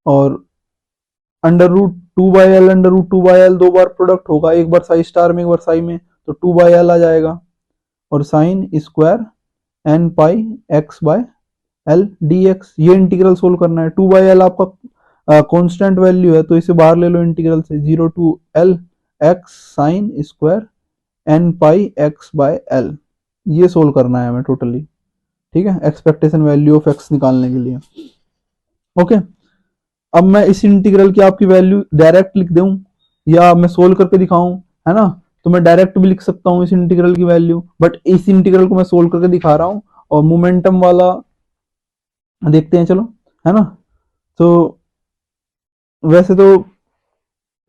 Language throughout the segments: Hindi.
और √2/L √2/L दो बार प्रोडक्ट होगा, एक बार साई स्टार में एक बार साई में, तो 2/L आ जाएगा। और साइन स्क्वायर n पाई x/L dx, ये इंटीग्रल सोल्व करना है। 2/L आपका कांस्टेंट वैल्यू है तो इसे बाहर ले लो इंटीग्रल से, 0 to L x sine square n pi x/L, ये सोल्व करना है हमें टोटली। ठीक है, एक्सपेक्टेशन वैल्यू ऑफ x निकालने के लिए। ओके, अब मैं इस इंटीग्रल की आपकी वैल्यू डायरेक्ट लिख दूं या मैं सोल्व करके दिखाऊं, है ना, तो मैं डायरेक्ट भी लिख सकता हूं इस इंटीग्रल की वैल्यू, बट इस इंटीग्रल को मैं सोल्व करके दिखा रहा हूं। और मोमेंटम वाला देखते हैं, चलो, है ना। तो वैसे तो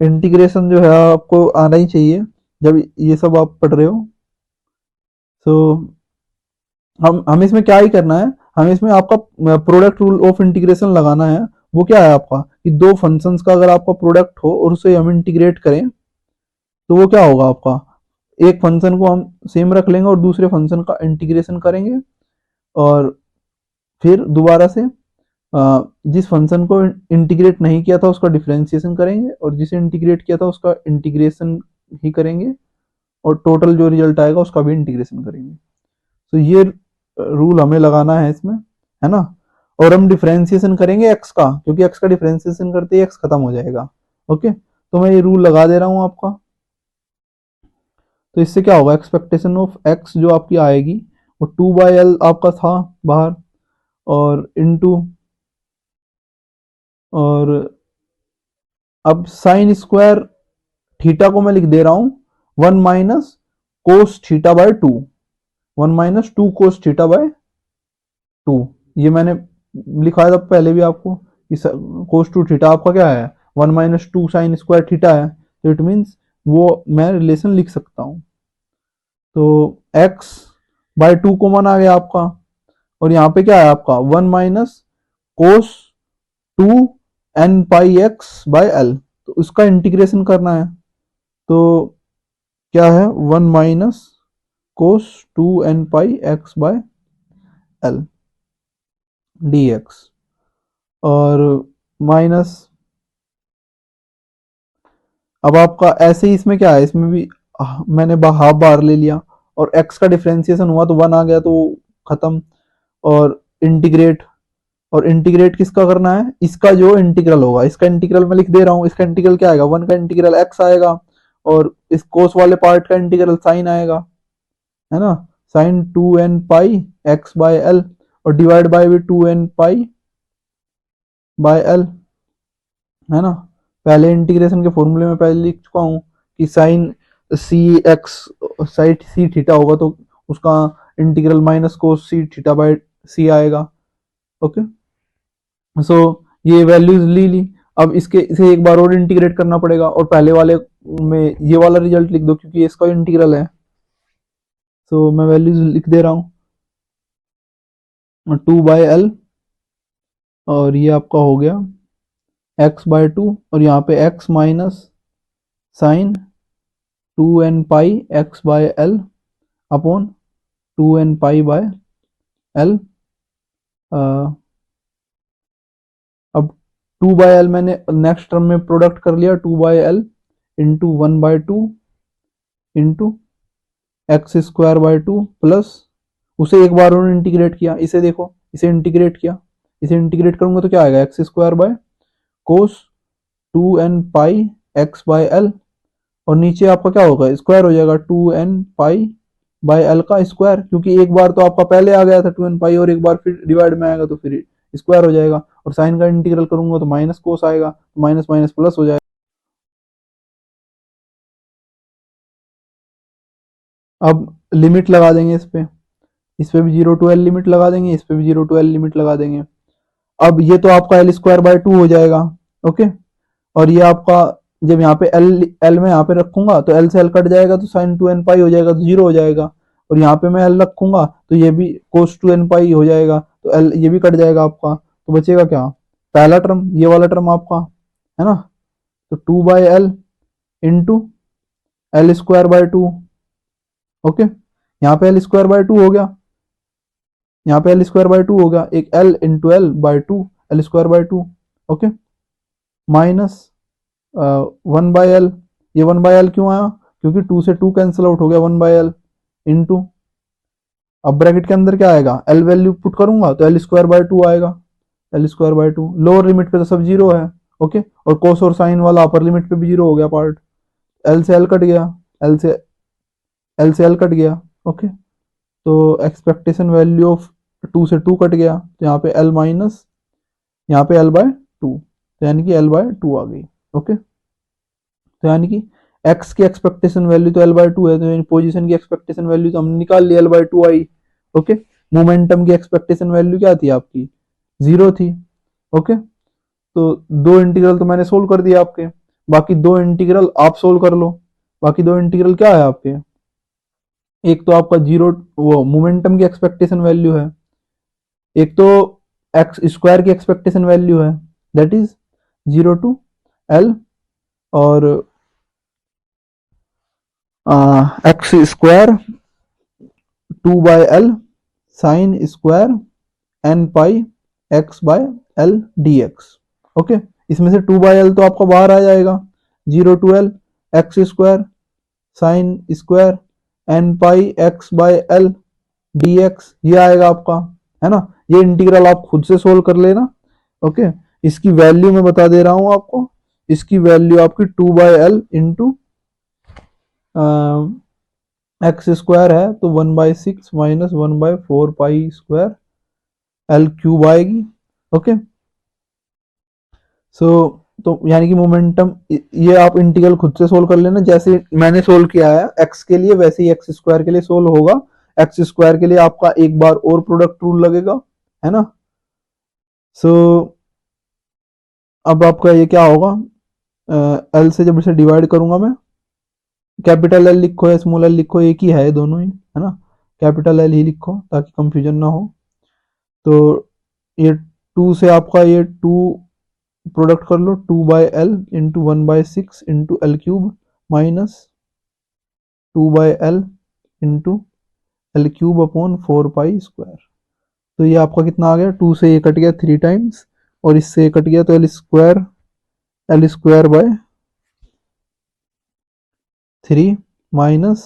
इंटीग्रेशन जो है आपको आना ही चाहिए जब ये सब आप पढ़ रहे हो। तो हम इसमें क्या ही करना है, हमें इसमें आपका प्रोडक्ट रूल ऑफ इंटीग्रेशन लगाना है। वो क्या है आपका कि दो फंक्शंस का अगर आपका प्रोडक्ट हो और उसे हम इंटीग्रेट करें तो वो क्या होगा आपका, एक फंक्शन को हम सेम रख लेंगे और दूसरे फंक्शन का इंटीग्रेशन करेंगे, और फिर दोबारा से जिस फंक्शन को इंटीग्रेट नहीं किया था उसका डिफरेंशिएशन करेंगे, और जिसे इंटीग्रेट किया था उसका इंटीग्रेशन ही करेंगे, और टोटल जो रिजल्ट आएगा उसका भी इंटीग्रेशन करेंगे। तो ये रूल हमें लगाना है इसमें, है ना। और हम डिफरेंशिएशन करेंगे एक्स का, क्योंकि एक्स का डिफरेंशिएशन करते ही एक्स खत्म हो जाएगा। ओके, तो मैं ये रूल लगा दे रहा हूं आपका। तो इससे क्या होगा, एक्सपेक्टेशन ऑफ एक्स जो आपकी आएगी वो 2/L आपका था बाहर, और इनटू, और अब साइन स्क्वायर थीटा को मैं लिख दे रहा हूं 1 minus cos theta by 2, 1 minus 2 cos theta by 2। ये मैंने लिखा था पहले भी आपको कि कोस 2 थीटा आपका क्या है, 1 माइनस 2 साइन स्क्वायर थीटा है, तो इट मीन्स वो मैं रिलेशन लिख सकता हूं। तो x/2 कॉमन आ गया आपका, और यहाँ पे क्या है आपका 1 माइनस कोस 2 n πx/L, तो उसका इंटीग्रेशन करना है। तो क्या है 1 minus cos 2 n πx/L dx, और माइनस, अब आपका ऐसे ही इसमें क्या है, इसमें भी मैंने हाफ बार ले लिया, और x का डिफरेंशिएशन हुआ तो 1 आ गया तो खत्म। और इंटीग्रेट, और इंटीग्रेट किसका करना है, इसका जो इंटीग्रल होगा, इसका इंटीग्रल मैं लिख दे रहा हूँ, इसका इंटीग्रल क्या आएगा, 1 का इंटीग्रल x आएगा, और इस कोस वाले पार्ट का इंटीग्रल साइन आएगा, है ना, साइन 2 n πx/L, और डिवाइड बाय भी 2 n π/L, है ना। पहले इंटीग्रेशन के फॉर्मूले में पहले लिख चुका हूँ कि sine c x side c theta होगा तो उसका integral minus cos c theta by c आएगा। ओके, सो ये वैल्यूज ली। अब इसे एक बार और इंटीग्रेट करना पड़ेगा, और पहले वाले में ये वाला रिजल्ट लिख दो क्योंकि इसका इंटीग्रल है। सो मैं वैल्यूज लिख दे रहा हूँ 2/L, और ये आपका हो गया x/2, और यहाँ पे x minus sine 2 n πx/L upon 2 n π/L। अब 2/L मैंने नेक्स्ट टर्म में प्रोडक्ट कर लिया, 2/L into 1/2 into x²/2 plus, उसे एक बार और इंटीग्रेट किया, इसे देखो, इसे इंटीग्रेट किया, इसे इंटीग्रेट करूंगा तो क्या आएगा, x² कोस 2 n πx/L, और नीचे आपका क्या होगा, स्क्वायर हो जाएगा 2 n π/L का स्क्वायर, क्योंकि एक बार तो आपका पहले आ गया था 2 n π, और एक बार फिर डिवाइड में आएगा तो फिर स्क्वायर हो जाएगा, और साइन का इंटीग्रल करूंगा तो माइनस कोस आएगा, माइनस माइनस प्लस हो जाएगा। अब लिमिट लगा देंगे इस पे भी 0 to L लिमिट लगा देंगे, इस पे भी 0 to L लिमिट लगा देंगे। अब ये तो आपका L² by 2 हो जाएगा। ओके, और ये आपका जब यहाँ पे L में यहाँ पे रखूंगा तो L से L कट जाएगा तो साइन 2 n π हो जाएगा तो 0 हो जाएगा, और यहाँ पे मैं L रखूंगा तो ये भी कोस 2 n π हो जाएगा, तो L ये भी कट जाएगा आपका, तो बचेगा क्या, पहला टर्म, ये वाला टर्म आपका, है ना। तो 2/L इंटू L²/2। ओके, यहाँ पे L²/2 हो गया, यहाँ पे L² by 2 होगा, एक L into L by 2 L² by 2। Okay, minus 1/l, ये 1/l क्यों आया, क्योंकि 2 से 2 कैंसिल आउट हो गया, 1/l इंटू, अब ब्रैकेट के अंदर क्या आएगा, एल वैल्यू पुट करूंगा तो L²/2 आएगा, L²/2, लोअर लिमिट पे तो सब जीरो है, ओके, और कोस और साइन वाला अपर लिमिट पे भी जीरो हो गया पार्ट, एल से एल कट गया, एल से एल कट गया, ओके, तो एक्सपेक्टेशन वैल्यू ऑफ 2 से 2 कट गया, तो यहाँ पे एल माइनस, यहाँ पे L/2, तो यानी कि L/2 आ गई, ओके, तो यानी कि x की एक्सपेक्टेशन वैल्यू तो L/2 है, तो पोजीशन की एक्सपेक्टेशन वैल्यू तो हमने निकाल ली, L/2 आई, ओके, मोमेंटम की एक्सपेक्टेशन वैल्यू क्या थी आपकी, 0 थी, ओके, तो दो इंटीग्रल तो मैंने सोल्व कर दिया आपके, बाकी दो इंटीग्रल आप सोल्व कर लो, बाकी दो इंटीग्रल क्या है आपके, एक तो आपका जीरो वो मोमेंटम की एक्सपेक्टेशन वैल्यू है, एक तो x² की एक्सपेक्टेशन वैल्यू है, दैट इज 0 to L, और x² 2/L sine square n पाई x/L dx, ओके, इसमें से 2/L तो आपका बाहर आ जाएगा, 0 to L x² sine square n pi x/L dx, ये आएगा आपका, है ना, ये इंटीग्रल आप खुद से सोल्व कर लेना, ओके, इसकी वैल्यू मैं बता दे रहा हूं आपको, इसकी वैल्यू आपकी 2/L इंटू x² है तो 1/6 माइनस 1/4 पाई स्क्वायर L³ आएगी, ओके, सो तो यानी कि मोमेंटम, ये आप इंटीग्रल खुद से सोल्व कर लेना, जैसे मैंने सोल्व किया है x के लिए वैसे ही x² के लिए सोल्व होगा, x² के लिए आपका एक बार और प्रोडक्ट रूल लगेगा, है ना, सो अब आपका ये क्या होगा, L से जब इसे डिवाइड करूंगा मैं, कैपिटल L लिखो या स्मॉल l लिखो, एक ही है दोनों ही, है ना, कैपिटल L ही लिखो ताकि कंफ्यूजन ना हो, तो ये 2 से आपका ये 2 प्रोडक्ट कर लो, 2/L into 1/6 into L³ minus 2/L into L³ upon 4 pi square, तो ये आपका कितना आ गया, 2 से ये कट गया 3 टाइम्स, और इससे ये कट गया तो L² माइनस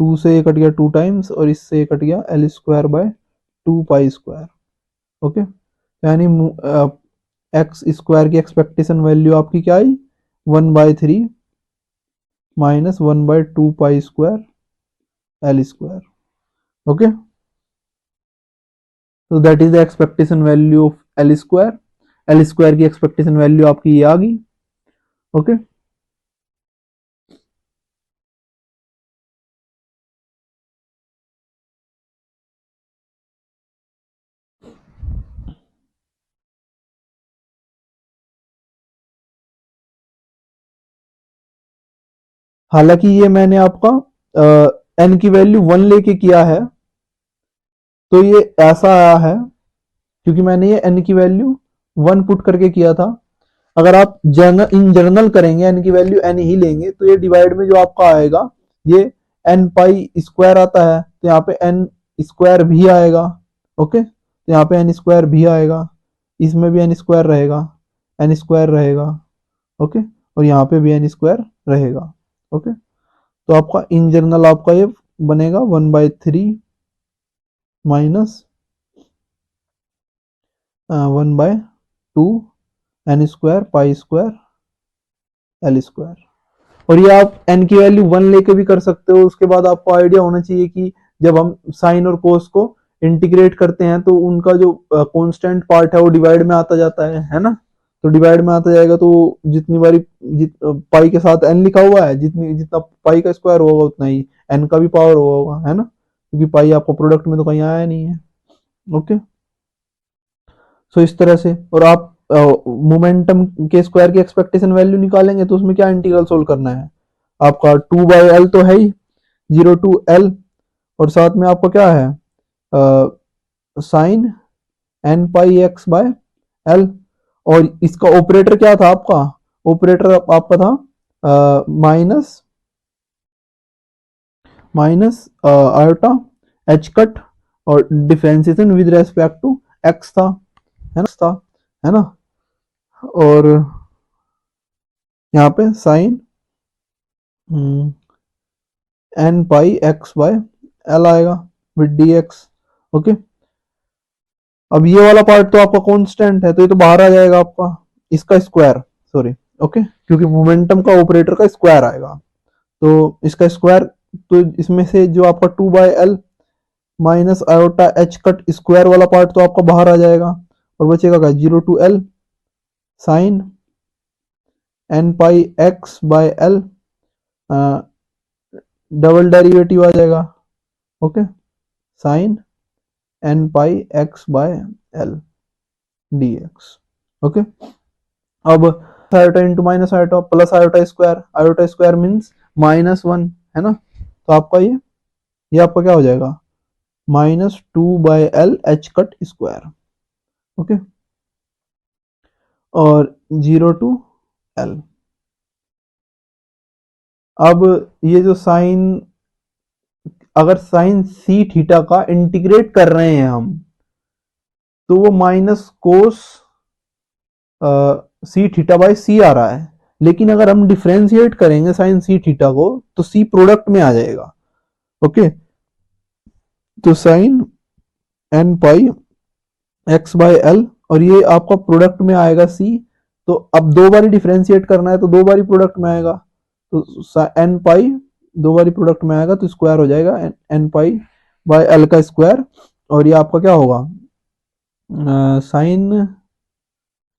2 से ये कट गया 2 टाइम्स, और इससे ये कट गया L²/2 पाई स्क्वायर, ओके, यानी x² की एक्सपेक्टेशन वैल्यू आपकी क्या आई, 1/3 minus 1/2 pi square L², okay, तो that is the expectation value of L² की एक्सपेक्टेशन वैल्यू आपकी ये आ गई, ओके, हालांकि ये मैंने आपका n की वैल्यू 1 लेके किया है, तो ये ऐसा आया है क्योंकि मैंने ये n की वैल्यू 1 पुट करके किया था, अगर आप इन जनरल करेंगे n की वैल्यू n ही लेंगे तो ये डिवाइड में जो आपका आएगा ये n पाई स्क्वायर आता है, तो यहाँ पे n² भी आएगा, ओके, तो यहाँ पे n² भी आएगा, इसमें भी n² रहेगा, n² रहेगा, ओके, और यहाँ पे भी n² रहेगा, ओके, तो आपका इन जनरल आपका ये बनेगा 1/3 माइनस 1/2 n² पाई स्क्वायर L², और ये आप n की वैल्यू 1 लेके भी कर सकते हो, उसके बाद आपको आइडिया होना चाहिए कि जब हम साइन और कोस को इंटीग्रेट करते हैं तो उनका जो कांस्टेंट पार्ट है वो डिवाइड में आता जाता है ना, तो डिवाइड में आता जाएगा, तो जितनी बारी पाई के साथ n लिखा हुआ है, जितना पाई का स्क्वायर होगा उतना ही n का भी पावर होगा, है ना, क्योंकि पाई आपको प्रोडक्ट में तो कहीं आया नहीं है, ओके, सो इस तरह से, और आप मोमेंटम के स्क्वायर की एक्सपेक्टेशन वैल्यू निकालेंगे तो उसमें क्या इंटीग्रल सोल्व करना है, आपका 2/L तो है ही, 0 to L, और साथ में आपका क्या है साइन n पाई x/L, और इसका ऑपरेटर क्या था आपका, ऑपरेटर आपका था माइनस आयोटा h कट, और differentiation with respect to x था, है ना, और यहाँ पे sine n pi x by L आएगा विद डी एक्स। ओके, अब ये वाला पार्ट तो आपका कांस्टेंट है, तो ये तो बाहर आ जाएगा आपका, इसका स्क्वायर, सॉरी, ओके, क्योंकि मोमेंटम का ऑपरेटर का स्क्वायर आएगा, तो इसका स्क्वायर, तो इसमें से जो आपका 2/L minus iota H cut square वाला पार्ट तो आपका बाहर आ जाएगा, और बचेगा क्या, 0 to L sine n pi x by L, double derivative आ जाएगा, okay, sine n pi x by L d x. Okay, अब iota into minus iota plus iota square means -1 है ना, तो आपका ये आपका क्या हो जाएगा, -2/L h cut square. Okay, और 0 to L। अब ये जो साइन, अगर साइन सी थीटा का इंटीग्रेट कर रहे हैं हम, तो वो minus cos c theta by c आ रहा है, लेकिन अगर हम डिफ्रेंशिएट करेंगे साइन सी थीटा को, तो सी प्रोडक्ट में आ जाएगा। ओके, तो sine n pi x by L, और ये आपका प्रोडक्ट में आएगा सी, तो अब दो बारी डिफ्रेंशिएट करना है तो दो बारी प्रोडक्ट में आएगा, तो एन पाई दो बारी प्रोडक्ट में आएगा तो स्क्वायर हो जाएगा एन पाई बाय एल का स्क्वायर, और ये आपका क्या होगा, साइन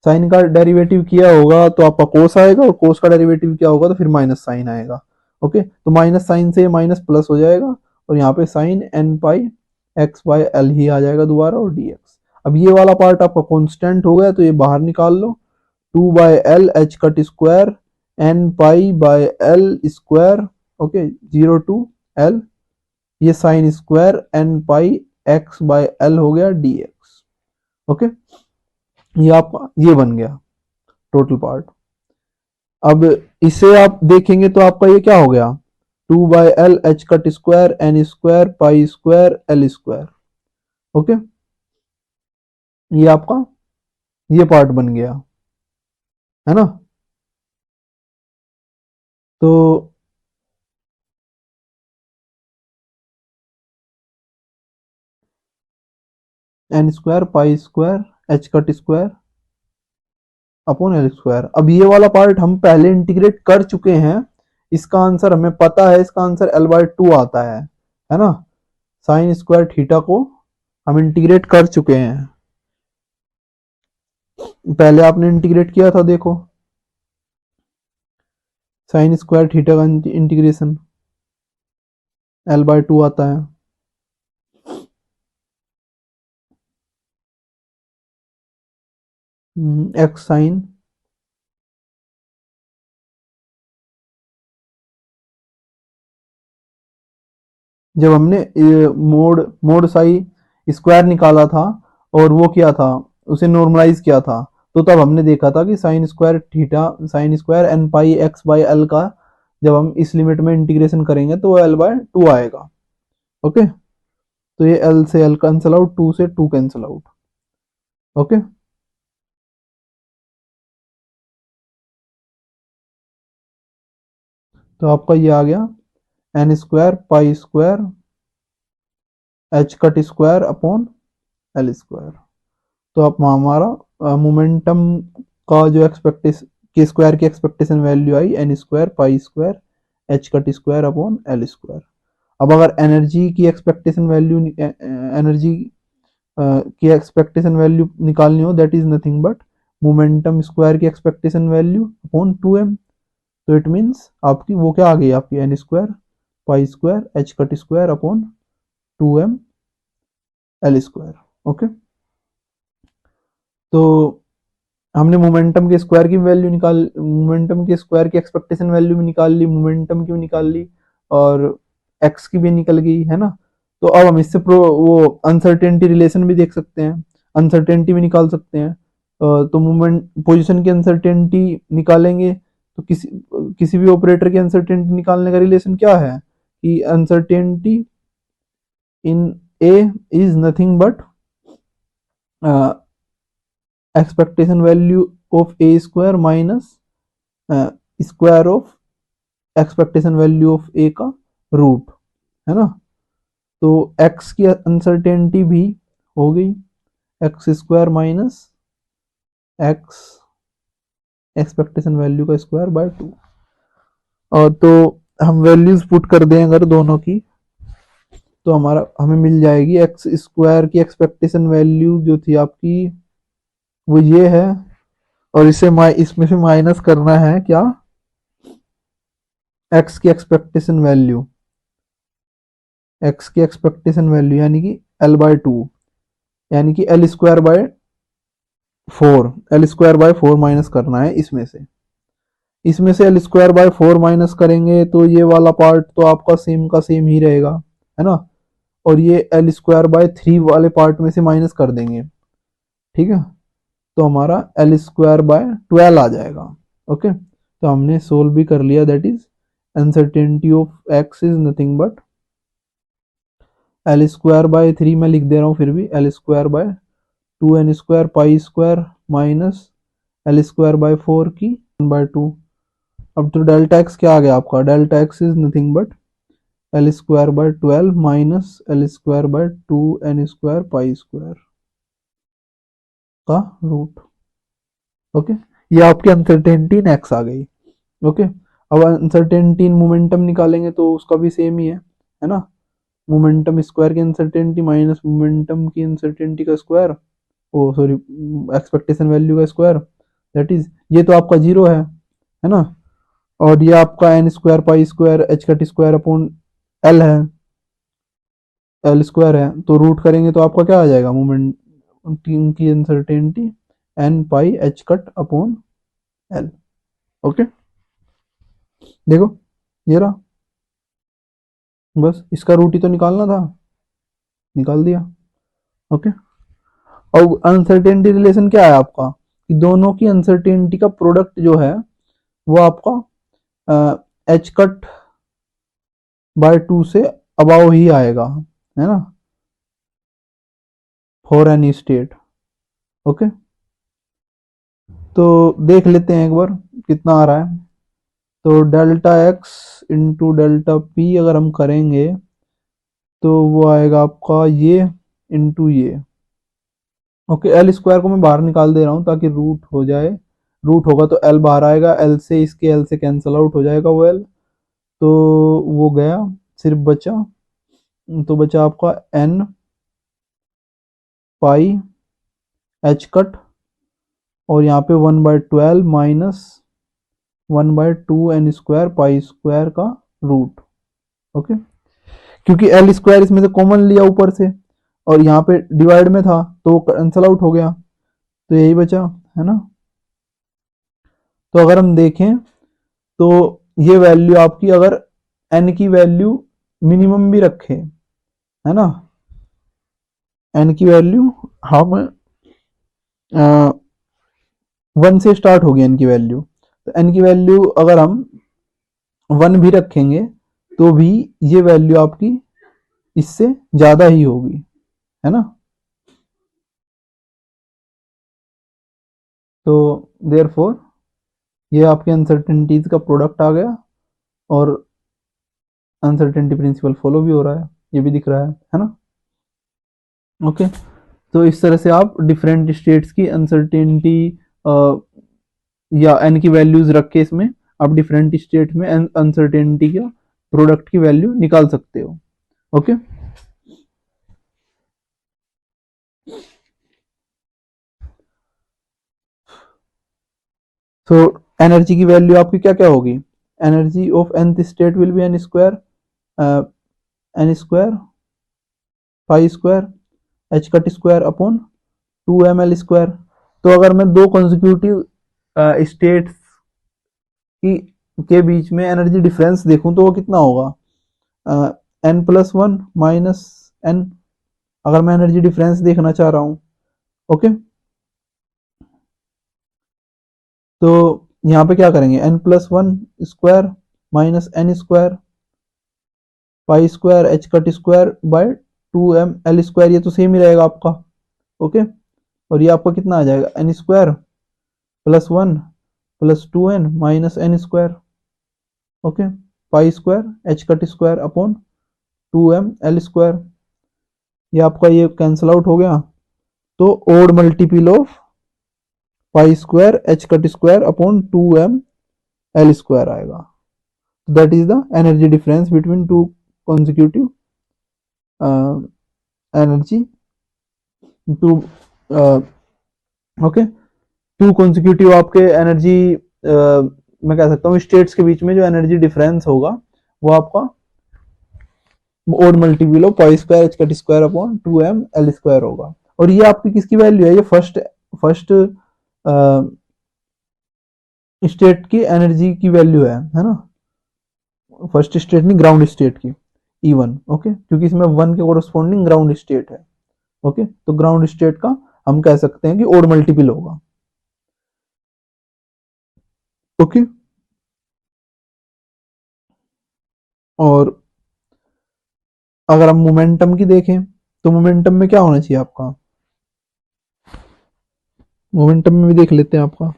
साइन का डेरिवेटिव किया होगा तो आपका कोस आएगा, और कोस का डेरिवेटिव किया होगा तो फिर माइनस साइन आएगा। ओके, तो माइनस साइन से माइनस प्लस हो जाएगा, और यहाँ पे sine n pi x by L ही आ जाएगा दोबारा, और डी एक्स। अब ये वाला पार्ट आपका कांस्टेंट हो गया, तो ये बाहर निकाल लो, 2/L h cut square n pi by L square, okay, 0 to L, ये sine square n pi x by L हो गया डी एक्स। ओके, ये आपका ये बन गया टोटल पार्ट। अब इसे आप देखेंगे तो आपका ये क्या हो गया, 2/L h cut square n square pi square L square. Okay, ये आपका ये पार्ट बन गया, है ना, तो n square pi square h cut square upon L square. अब ये वाला पार्ट हम पहले इंटीग्रेट कर चुके हैं, इसका आंसर हमें पता है, इसका आंसर L/2 आता है ना, साइन स्क्वायर थीटा को हम इंटीग्रेट कर चुके हैं, पहले आपने इंटीग्रेट किया था, देखो साइन स्क्वायर थीटा का इंटीग्रेशन L/2 आता है, एक्स साइन जब हमने मोड मोड साई स्क्वायर निकाला था और वो किया था, उसे नॉर्मलाइज किया था, तो तब हमने देखा था कि sine square theta sine square n pi x by L का जब हम इस लिमिट में इंटीग्रेशन करेंगे तो वो L/2 आएगा। ओके, तो ये L से L कैंसिल आउट, 2 से 2 कैंसिल आउट। ओके, तो आपका ये आ गया n square pi square h cut square upon L square. तो आप हमारा मोमेंटम का जो एक्सपेक्टेशन के स्क्वायर की expectation value I n square pi square h cut square upon L square. अब अगर एनर्जी की एक्सपेक्टेशन वैल्यू एनर्जी की एक्सपेक्टेशन वैल्यू निकालनी हो, that is nothing but momentum square की एक्सपेक्टेशन वैल्यू अपॉन 2m, तो इट मीन्स आपकी वो क्या आ गई, आपकी n square pi square h cut square upon 2m l square. Okay, तो हमने मोमेंटम के स्क्वायर की वैल्यू निकाल मोमेंटम के स्क्वायर की एक्सपेक्टेशन वैल्यू भी निकाल ली, मोमेंटम की भी निकाल ली, और एक्स की भी निकल गई, है ना। तो अब हम इससे वो अनसर्टेनिटी रिलेशन भी देख सकते हैं, अनसर्टेनिटी भी निकाल सकते हैं। तो मोमेंट पोजीशन की अनसर्टेनिटी निकालेंगे तो किसी भी ऑपरेटर की अनसर्टेनिटी निकालने का रिलेशन क्या है कि uncertainty in A is nothing but expectation value of A square minus square of expectation value of A का रूट, है ना। तो x की अनसर्टेनिटी भी हो गई x square minus x expectation value का स्क्वायर बाय 2। और तो हम वैल्यूज पुट कर दें अगर दोनों की, तो हमें मिल जाएगी एक्स स्क्वायर की एक्सपेक्टेशन वैल्यू जो थी आपकी वो ये है, और इसमें से माइनस करना है क्या, एक्स की एक्सपेक्टेशन वैल्यू, एक्स की एक्सपेक्टेशन वैल्यू यानी कि एल बाय 2, यानी कि L square by 4, L square by 4 minus करना है इसमें से एल स्क्वायर बाय 4 माइनस करेंगे तो ये वाला पार्ट तो आपका सेम का सेम ही रहेगा, है ना। और ये एल स्क्वायर बाय 3 वाले पार्ट में से माइनस कर देंगे, ठीक है। तो हमारा एल स्क्वायर बाय 12 आ जाएगा। ओके, तो हमने सोल्व भी कर लिया, that is uncertainty of x is nothing but L square by 3 में लिख दे रहा हूँ फिर भी, L square by 2n square pi square minus L square by 4 की 1/2। अब तो डेल्टा एक्स क्या आ गया आपका, delta x is nothing but L square by 12 minus L square by 2n square pi square का रूट। ओके, ये आपकी अनसर्टेनिटी इन एक्स आ गई। ओके, अब अनसर्टेनिटी इन मोमेंटम निकालेंगे तो उसका भी सेम ही है ना। मोमेंटम स्क्वायर की अनसर्टेनिटी माइनस मोमेंटम की अनसर्टेनिटी का square, oh sorry expectation value का स्क्वायर, दैट इज ये तो आपका जीरो है ना। और ये आपका n square pi square h cut square upon l है, एल स्क्वायर है, तो रूट करेंगे तो आपका क्या आ जाएगा, मोमेंट की uncertainty n pi h cut upon L. Okay, देखो ये रहा, बस इसका रूट ही तो निकालना था, निकाल दिया। ओके, और अनसर्टेनिटी रिलेशन क्या है आपका, कि दोनों की अनसर्टेनिटी का प्रोडक्ट जो है वो आपका एच कट बाय 2 से अबाव ही आएगा, है ना, फॉर एनी स्टेट। ओके, तो देख लेते हैं एक बार कितना आ रहा है। तो delta x into delta P अगर हम करेंगे तो वो आएगा आपका ये इंटू ये। ओके, एल स्क्वायर को मैं बाहर निकाल दे रहा हूँ ताकि रूट हो जाए, रूट होगा तो एल बाहर आएगा, एल से इसके एल से कैंसिल आउट हो जाएगा वो एल, तो वो गया, सिर्फ बचा, तो बचा आपका एन पाई एच कट और यहाँ पे 1/12 minus 1/2 n square pi square का रूट। ओके, क्योंकि एल स्क्वायर इसमें से कॉमन लिया ऊपर से और यहाँ पे डिवाइड में था तो कैंसल आउट हो गया, तो यही बचा, है ना। तो अगर हम देखें तो ये वैल्यू आपकी अगर n की वैल्यू मिनिमम भी रखे, है ना, n की वैल्यू हम 1 से स्टार्ट होगी n की वैल्यू, तो n की वैल्यू अगर हम 1 भी रखेंगे तो भी ये वैल्यू आपकी इससे ज्यादा ही होगी, है ना। तो देयरफॉर ये आपके अनसर्टेनिटीज का प्रोडक्ट आ गया और अनसर्टेनिटी प्रिंसिपल फॉलो भी हो रहा है, ये भी दिख रहा है ना। ओके, तो इस तरह से आप डिफरेंट स्टेट्स की अनसर्टेनिटी या एन की वैल्यूज रख के इसमें आप डिफरेंट स्टेट में अनसर्टेनिटी का प्रोडक्ट की वैल्यू निकाल सकते हो। ओके, तो एनर्जी की वैल्यू आपकी क्या क्या होगी, energy of nth state will be n square pi square h cut square upon 2ml square. तो अगर मैं दो कंसेक्यूटिव स्टेट्स की के बीच में एनर्जी डिफरेंस देखूं तो वो कितना होगा, n+1 माइनस n, अगर मैं एनर्जी डिफरेंस देखना चाह रहा हूं। ओके, तो यहाँ पे क्या करेंगे, n+1 square minus n square pi square h cut square by 2ml square, ये तो सेम ही रहेगा आपका। ओके, और ये आपका कितना आ जाएगा n square +1 + 2n - n square, okay, pi square h cut square upon 2m l square. ये आपका ये कैंसिल आउट हो गया, तो odd multiple of pi square h cut square upon 2m l square आएगा। That is the energy difference between two consecutive energy two, okay, two consecutive आपके एनर्जी, मैं कह सकता हूँ स्टेट्स के बीच में जो एनर्जी डिफरेंस होगा वो आपका odd multiple of pi square h cut square upon 2m l square होगा। और ये आपकी किसकी वैल्यू है? ये फर्स्ट स्टेट की एनर्जी की वैल्यू है ना, फर्स्ट स्टेट नहीं, ग्राउंड स्टेट की E1, ओके, क्योंकि इसमें 1 के कोरस्पॉन्डिंग ग्राउंड स्टेट है, ओके, तो ग्राउंड स्टेट का हम कह सकते हैं कि ओड मल्टीपल होगा, ओके। और अगर हम मोमेंटम की देखें तो मोमेंटम में क्या होना चाहिए आपका? मोमेंटम में भी देख लेते हैं आपका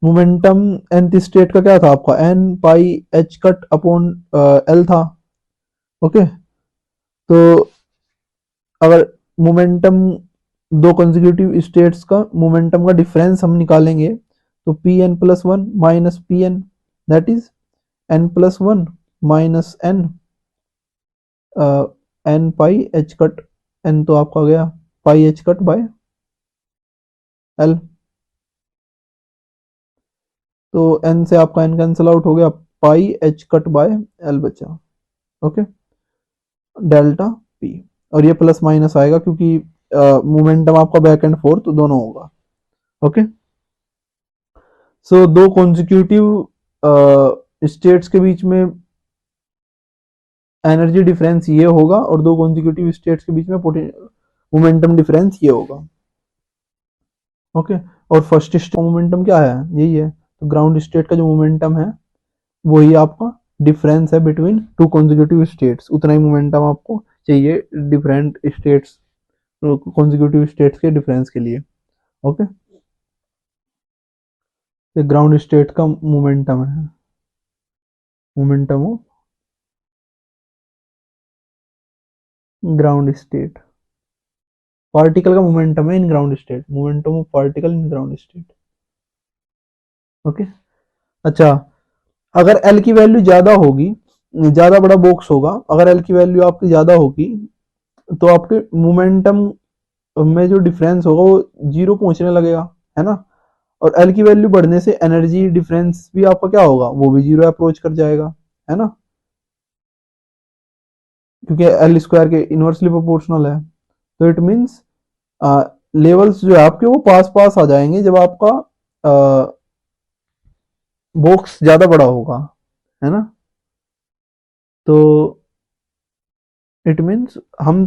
मोमेंटम nth स्टेट का क्या था आपका, n पाई h कट अपॉन l था, ओके। तो अगर मोमेंटम दो कंसेक्यूटिव स्टेट्स का मोमेंटम का डिफरेंस हम निकालेंगे तो Pn+1 minus Pn, that is n+1 minus n, n pi h cut, n तो आपका गया पाई h कट बाय l, तो n से आपका n कैंसिल आउट हो गया, पाई h कट बाय l बचा, ओके, डेल्टा p। और ये प्लस माइनस आएगा क्योंकि मोमेंटम आपका बैक एंड फोर्थ दोनों होगा, ओके। सो दो कॉन्जिक्यूटिव स्टेट्स के बीच में एनर्जी डिफरेंस ये होगा और दो कॉन्जिक्यूटिव स्टेट्स के बीच में मोमेंटम डिफरेंस ये होगा, ओके। और फर्स्ट स्टेट का मोमेंटम क्या है? यही है, तो ग्राउंड स्टेट का जो मोमेंटम है वही आपका डिफरेंस है बिटवीन टू कॉन्जिक्यूटिव स्टेट्स, उतना ही मोमेंटम आपको चाहिए डिफरेंट स्टेट्स, कॉन्जिक्यूटिव स्टेट्स के डिफरेंस के लिए, ओके। ये ग्राउंड स्टेट का मोमेंटम है, momentum of ground state, particle का मोमेंटम है in ground state, momentum of particle in ground state, okay. अच्छा, अगर एल की वैल्यू ज्यादा होगी, ज्यादा बड़ा बॉक्स होगा, अगर एल की वैल्यू आपकी ज्यादा होगी तो आपके मोमेंटम में जो डिफरेंस होगा वो जीरो पहुंचने लगेगा, है ना। और एल की वैल्यू बढ़ने से एनर्जी डिफरेंस भी आपका क्या होगा, वो भी जीरो अप्रोच कर जाएगा, है ना, क्योंकि एल स्क्वायर के इनवर्सली प्रोपोर्शनल है। तो इट मीन्स लेवल्स जो है आपके वो पास पास आ जाएंगे जब आपका बॉक्स ज्यादा बड़ा होगा, है ना। तो इट मीन्स हम